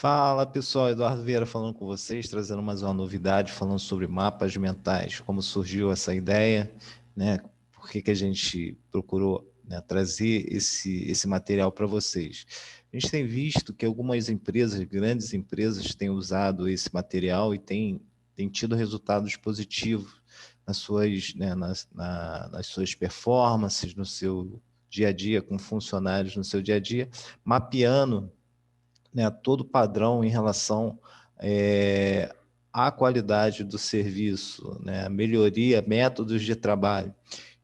Fala pessoal, Eduardo Vieira falando com vocês, trazendo mais uma novidade, falando sobre mapas mentais, como surgiu essa ideia, né? Por que a gente procurou, né, trazer esse material para vocês. A gente tem visto que algumas empresas, grandes empresas, têm usado esse material e têm tido resultados positivos nas suas, né, nas suas performances, no seu dia a dia, com funcionários no seu dia a dia, mapeando, né, todo padrão em relação é, à qualidade do serviço, né, melhoria, métodos de trabalho.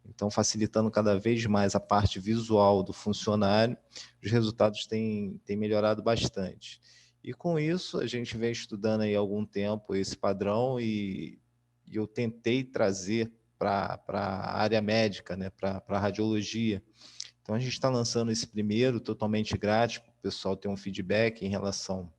Então, facilitando cada vez mais a parte visual do funcionário, os resultados têm melhorado bastante. E com isso, a gente vem estudando aí há algum tempo esse padrão e eu tentei trazer para a área médica, né, para a radiologia. Então, a gente está lançando esse primeiro totalmente grátis, para o pessoal ter um feedback em relação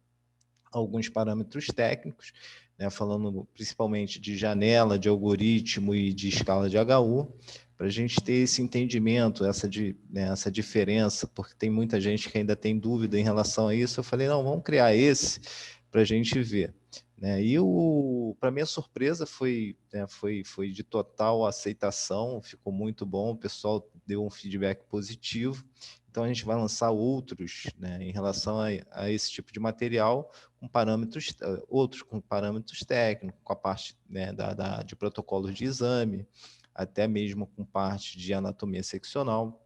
a alguns parâmetros técnicos, né, falando principalmente de janela, de algoritmo e de escala de HU, para a gente ter esse entendimento, essa diferença, porque tem muita gente que ainda tem dúvida em relação a isso. Eu falei, não, vamos criar esse para a gente ver. Né? E para minha surpresa foi de total aceitação, ficou muito bom, o pessoal deu um feedback positivo. Então a gente vai lançar outros, né, em relação a esse tipo de material, com parâmetros, outros com parâmetros técnicos, com a parte, né, de protocolos de exame, até mesmo com parte de anatomia seccional,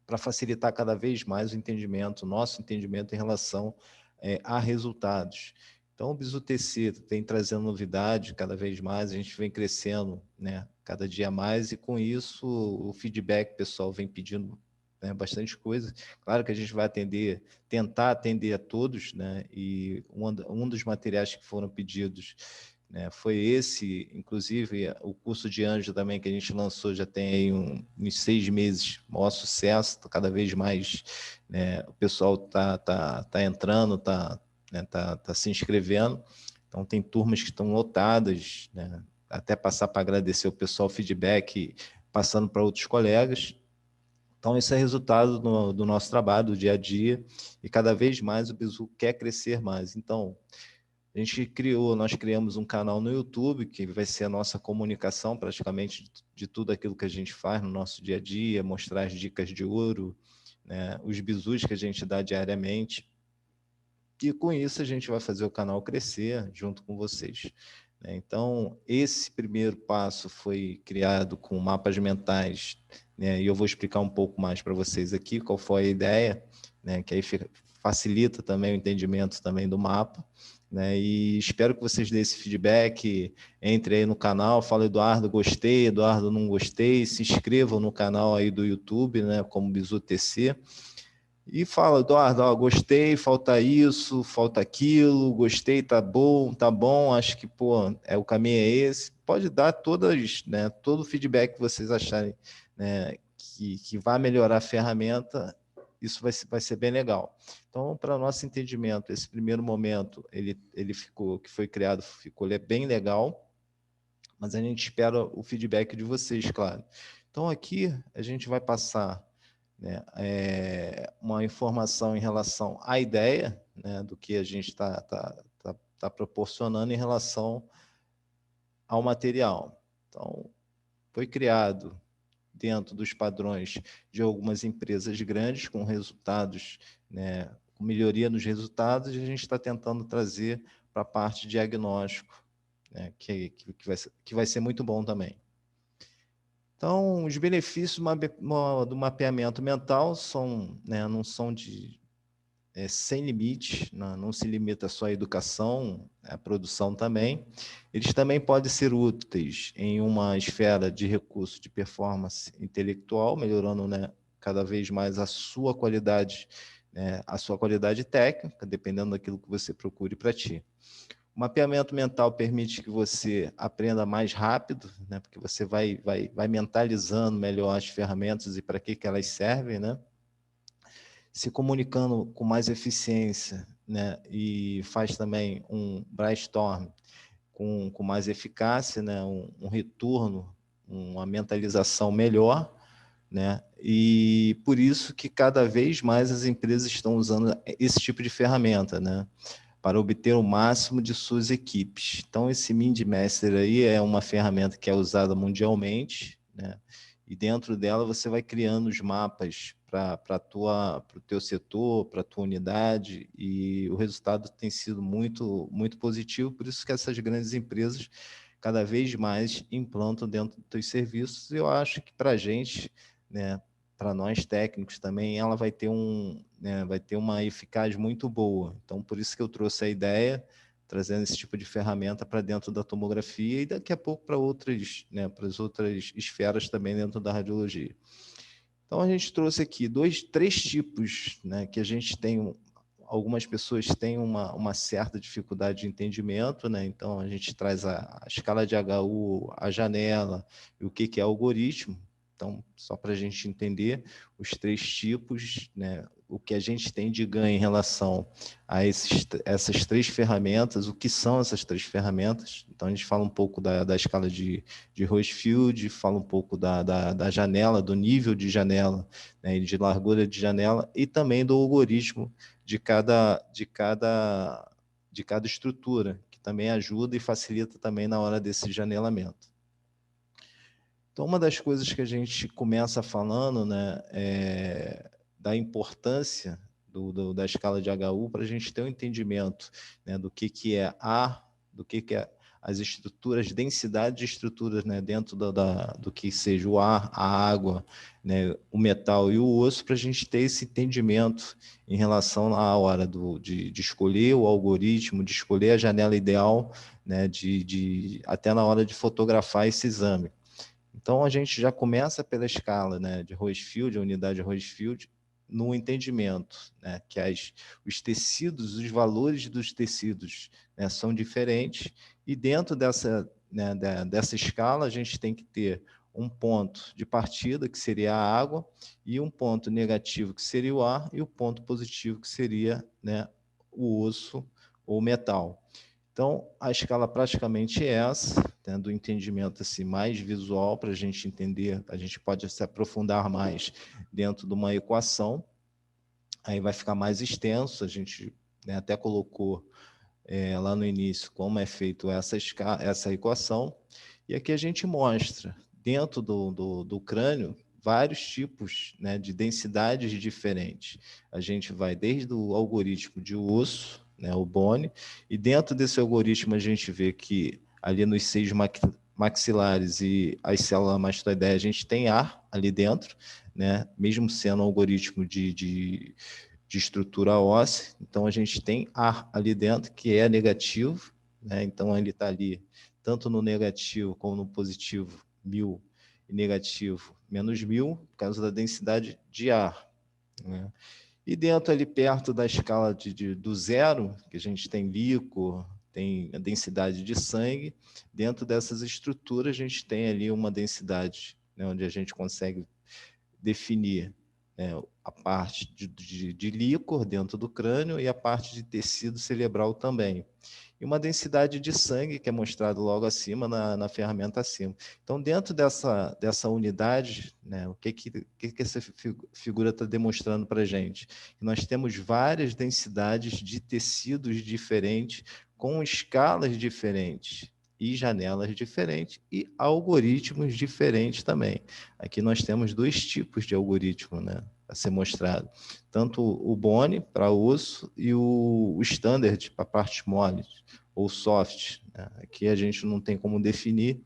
para facilitar cada vez mais o entendimento, nosso entendimento em relação a resultados. Então, o Bizu TC vem trazendo novidade cada vez mais, a gente vem crescendo, né, cada dia mais, e com isso o feedback pessoal vem pedindo, né, bastante coisa. Claro que a gente vai tentar atender a todos, né, e um dos materiais que foram pedidos, né, foi esse, inclusive o curso de anjo também que a gente lançou já tem aí uns 6 meses, maior sucesso, cada vez mais, né, o pessoal tá entrando, tá se inscrevendo, então tem turmas que estão lotadas, né, até passar para agradecer o pessoal, feedback, passando para outros colegas. Então, esse é resultado do nosso trabalho, do dia a dia, e cada vez mais o Bizu quer crescer mais. Então, nós criamos um canal no YouTube, que vai ser a nossa comunicação praticamente de tudo aquilo que a gente faz no nosso dia a dia, mostrar as dicas de ouro, né, os bizus que a gente dá diariamente. E com isso a gente vai fazer o canal crescer junto com vocês. Né? Então, esse primeiro passo foi criado com mapas mentais, né, e eu vou explicar um pouco mais para vocês aqui qual foi a ideia, né, que aí facilita também o entendimento também do mapa. Né, e espero que vocês deem esse feedback, entre aí no canal, fala Eduardo, gostei, Eduardo, não gostei, se inscrevam no canal aí do YouTube, né, como Bizu TC, e fala, Eduardo, ó, gostei, falta isso, falta aquilo, gostei, tá bom, acho que, pô, o caminho é esse. Pode dar todas, né, todo o feedback que vocês acharem, né, que vai melhorar a ferramenta, isso vai ser bem legal. Então, para nosso entendimento, esse primeiro momento, que foi criado, ficou bem legal, mas a gente espera o feedback de vocês, claro. Então, aqui a gente vai passar, né, uma informação em relação à ideia, né, do que a gente está proporcionando em relação ao material. Então, foi criado dentro dos padrões de algumas empresas grandes, com resultados, né, com melhoria nos resultados, e a gente está tentando trazer para a parte de diagnóstico, né, que vai ser muito bom também. Então, os benefícios do mapeamento mental são, né, não são sem limite, não se limita só à educação, à produção também. Eles também podem ser úteis em uma esfera de recurso de performance intelectual, melhorando, né, cada vez mais a sua qualidade técnica, dependendo daquilo que você procure para ti. O mapeamento mental permite que você aprenda mais rápido, né, porque você vai mentalizando melhor as ferramentas e para que elas servem, né, se comunicando com mais eficiência, né, e faz também um brainstorm com mais eficácia, né, um retorno, uma mentalização melhor, né? E por isso que cada vez mais as empresas estão usando esse tipo de ferramenta, né? Para obter o máximo de suas equipes. Então, esse MindMaster aí é uma ferramenta que é usada mundialmente, né? E dentro dela você vai criando os mapas para o teu setor, para a tua unidade, e o resultado tem sido muito, muito positivo, por isso que essas grandes empresas cada vez mais implantam dentro dos teus serviços. Eu acho que para a gente, né, para nós técnicos também, ela vai ter vai ter uma eficácia muito boa. Então, por isso que eu trouxe a ideia, trazendo esse tipo de ferramenta para dentro da tomografia e daqui a pouco para outras, né, para as outras esferas também dentro da radiologia. Então, a gente trouxe aqui três tipos, né, que a gente tem. Algumas pessoas têm uma certa dificuldade de entendimento, né? Então, a gente traz a escala de HU, a janela e o que é algoritmo. Então, só para a gente entender os três tipos, né? O que a gente tem de ganho em relação a essas três ferramentas, o que são essas três ferramentas. Então, a gente fala um pouco da escala de Hochschild, fala um pouco da janela, do nível de janela, né? De largura de janela, e também do algoritmo de cada estrutura, que também ajuda e facilita também na hora desse janelamento. Então, uma das coisas que a gente começa falando, né, da importância da escala de HU para a gente ter um entendimento, né, do que é do que é as estruturas, densidade de estruturas, né, dentro do que seja o ar, a água, né, o metal e o osso, para a gente ter esse entendimento em relação à hora de escolher o algoritmo, de escolher a janela ideal, né, até na hora de fotografar esse exame. Então, a gente já começa pela escala, né, de Hochschild, a unidade Hochschild, no entendimento, né, que os tecidos, os valores dos tecidos, né, são diferentes, e dentro né, dessa escala a gente tem que ter um ponto de partida, que seria a água, e um ponto negativo, que seria o ar, e o ponto positivo, que seria, né, o osso ou metal. Então, a escala praticamente é essa, tendo um entendimento assim, mais visual para a gente entender, a gente pode se aprofundar mais dentro de uma equação, aí vai ficar mais extenso, a gente, né, até colocou lá no início como é feito essa equação, e aqui a gente mostra, dentro do crânio, vários tipos, né, de densidades diferentes. A gente vai desde o algoritmo de osso, né, o Bone, e dentro desse algoritmo a gente vê que ali nos seios maxilares e as células mastoideias a gente tem ar ali dentro, né, mesmo sendo um algoritmo de estrutura óssea, então a gente tem ar ali dentro que é negativo, né? Então ele está ali tanto no negativo como no positivo 1000 e negativo -1000 por causa da densidade de ar, né? E dentro ali perto da escala do zero, que a gente tem líquor, tem a densidade de sangue, dentro dessas estruturas a gente tem ali uma densidade, né, onde a gente consegue definir, né, a parte de líquor dentro do crânio e a parte de tecido cerebral também. E uma densidade de sangue, que é mostrado logo acima, na ferramenta acima. Então, dentro dessa unidade, né, o que essa figura está demonstrando para a gente? Nós temos várias densidades de tecidos diferentes, com escalas diferentes, e janelas diferentes, e algoritmos diferentes também. Aqui nós temos dois tipos de algoritmo, né, a ser mostrado. Tanto o Bone para osso e o Standard para partes moles, ou soft. Né? Aqui a gente não tem como definir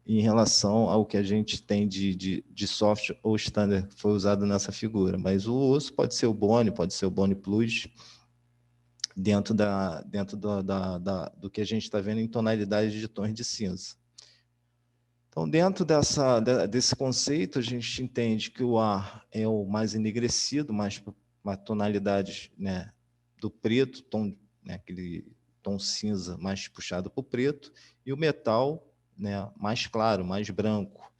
em relação ao que a gente tem de soft ou Standard que foi usado nessa figura. Mas o osso pode ser o Bone Plus, dentro do que a gente está vendo em tonalidade de tons de cinza. Então, dentro desse conceito, a gente entende que o ar é o mais enegrecido, mais uma tonalidade, né, do preto, né, aquele tom cinza mais puxado para o preto, e o metal, né, mais claro, mais branco,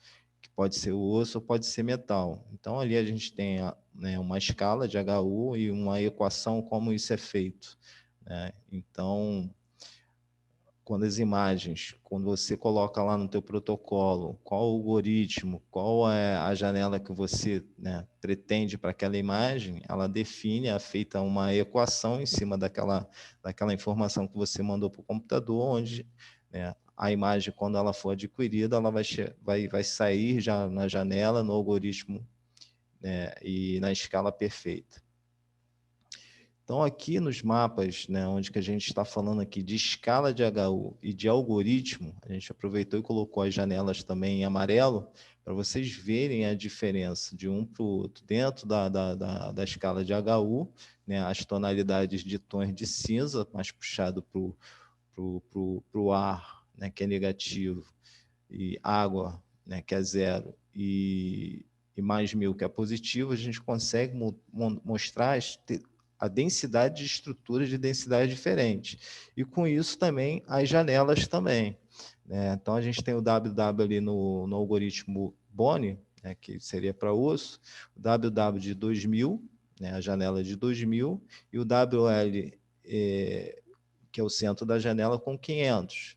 que pode ser o osso ou pode ser metal. Então, ali a gente tem, né, uma escala de HU e uma equação como isso é feito, né? Então, quando as imagens, quando você coloca lá no teu protocolo, qual o algoritmo, qual é a janela que você, né, pretende para aquela imagem, ela define, é feita uma equação em cima daquela informação que você mandou para o computador, onde, né, a imagem, quando ela for adquirida, ela vai sair já na janela, no algoritmo, né, e na escala perfeita. Então, aqui nos mapas, né, onde que a gente está falando aqui de escala de HU e de algoritmo, a gente aproveitou e colocou as janelas também em amarelo, para vocês verem a diferença de um para o outro. Dentro da escala de HU, né, as tonalidades de tons de cinza, mais puxado para o ar, né, que é negativo, e água, né, que é zero, e mais 1000, que é positivo, a gente consegue mostrar a densidade de estruturas de densidade diferente. E com isso também as janelas também, né? Então a gente tem o WW ali no algoritmo Boni, né, que seria para osso, o WW de 2000, né, a janela de 2000, e o WL, que é o centro da janela, com 500.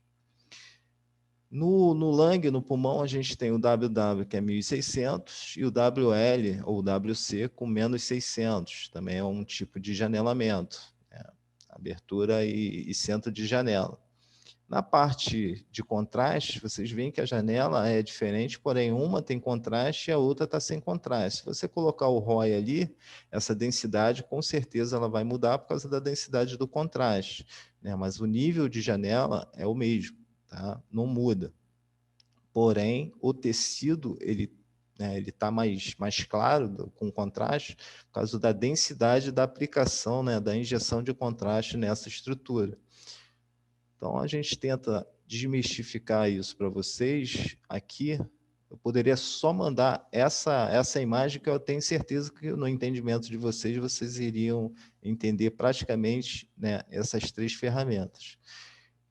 No Lang, no pulmão, a gente tem o WW, que é 1.600, e o WL, ou WC, com menos 600. Também é um tipo de janelamento, né? Abertura e centro de janela. Na parte de contraste, vocês veem que a janela é diferente, porém uma tem contraste e a outra está sem contraste. Se você colocar o ROI ali, essa densidade, com certeza ela vai mudar por causa da densidade do contraste, né? Mas o nível de janela é o mesmo, tá? Não muda. Porém, o tecido, ele está mais claro, com contraste, por causa da densidade da aplicação, né, da injeção de contraste nessa estrutura. Então, a gente tenta desmistificar isso para vocês aqui. Eu poderia só mandar essa imagem, que eu tenho certeza que no entendimento de vocês iriam entender praticamente, né, essas 3 ferramentas.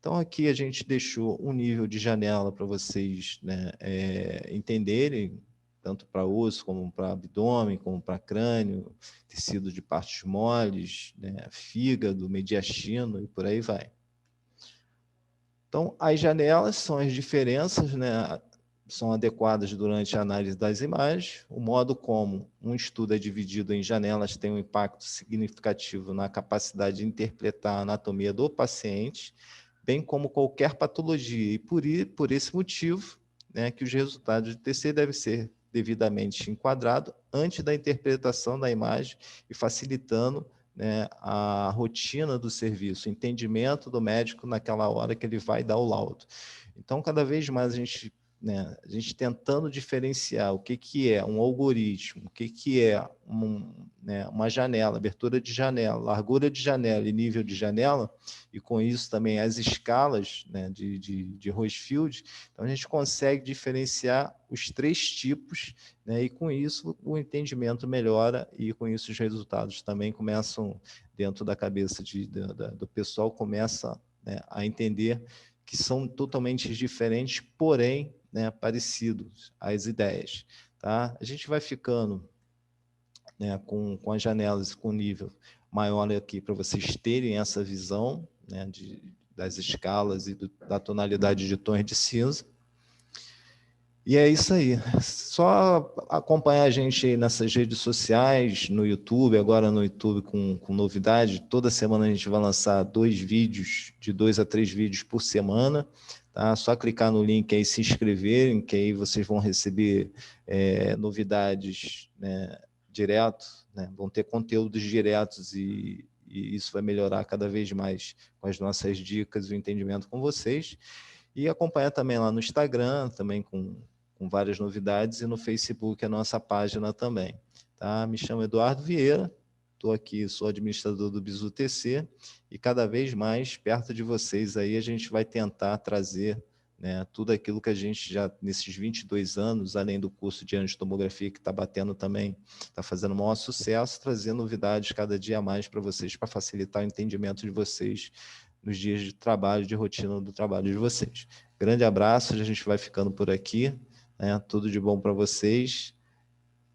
Então, aqui a gente deixou um nível de janela para vocês, né, entenderem, tanto para osso, como para abdômen, como para crânio, tecido de partes moles, né, fígado, mediastino e por aí vai. Então, as janelas são as diferenças, né, são adequadas durante a análise das imagens. O modo como um estudo é dividido em janelas tem um impacto significativo na capacidade de interpretar a anatomia do paciente, bem como qualquer patologia. E por esse motivo, né, que os resultados de TC devem ser devidamente enquadrados antes da interpretação da imagem e facilitando, né, a rotina do serviço, o entendimento do médico naquela hora que ele vai dar o laudo. Então, cada vez mais a gente tentando diferenciar o que é um algoritmo, o que é né, uma janela, abertura de janela, largura de janela e nível de janela, e com isso também as escalas, né, de Rosefield. Então, a gente consegue diferenciar os 3 tipos, né, e com isso o entendimento melhora, e com isso os resultados também começam, dentro da cabeça do pessoal, começa, né, a entender que são totalmente diferentes, porém, né, parecidos as ideias. Tá? A gente vai ficando, né, com as janelas com nível maior aqui, para vocês terem essa visão, né, das escalas e da tonalidade de tons de cinza. E é isso aí. Só acompanhar a gente aí nessas redes sociais, no YouTube, agora no YouTube com novidade. Toda semana a gente vai lançar 2 vídeos, de 2 a 3 vídeos por semana. Tá? Só clicar no link aí e se inscreverem, que aí vocês vão receber novidades, né, direto, né? Vão ter conteúdos diretos e isso vai melhorar cada vez mais com as nossas dicas e o entendimento com vocês. E acompanhar também lá no Instagram, também com várias novidades, e no Facebook a nossa página também. Tá? Me chamo Eduardo Vieira, estou aqui, sou administrador do Bizu TC, e cada vez mais perto de vocês aí a gente vai tentar trazer, né, tudo aquilo que a gente já, nesses 22 anos, além do curso de angiotomografia que está batendo também, está fazendo o maior sucesso, trazer novidades cada dia mais para vocês, para facilitar o entendimento de vocês nos dias de trabalho, de rotina do trabalho de vocês. Grande abraço, a gente vai ficando por aqui, né? Tudo de bom para vocês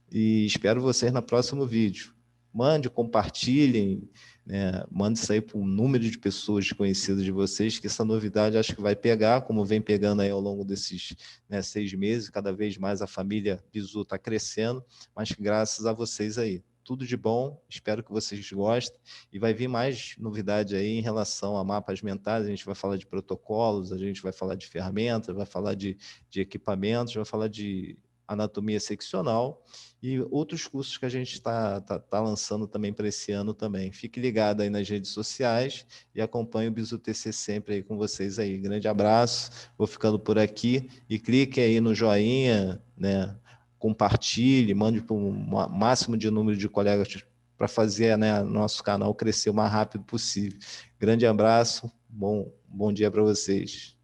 e espero vocês no próximo vídeo. mande, compartilhem, né? Mande isso aí para um número de pessoas conhecidas de vocês, que essa novidade acho que vai pegar, como vem pegando aí ao longo desses, né, 6 meses, cada vez mais a família Bizu está crescendo, mas graças a vocês aí. Tudo de bom, espero que vocês gostem, e vai vir mais novidade aí em relação a mapas mentais. A gente vai falar de protocolos, a gente vai falar de ferramentas, vai falar de equipamentos, vai falar de anatomia seccional e outros cursos que a gente está lançando também para esse ano também. Fique ligado aí nas redes sociais e acompanhe o Bizu TC sempre aí com vocês aí. Grande abraço, vou ficando por aqui e clique aí no joinha, né? Compartilhe, mande para o máximo de número de colegas para fazer, né, nosso canal crescer o mais rápido possível. Grande abraço, bom dia para vocês.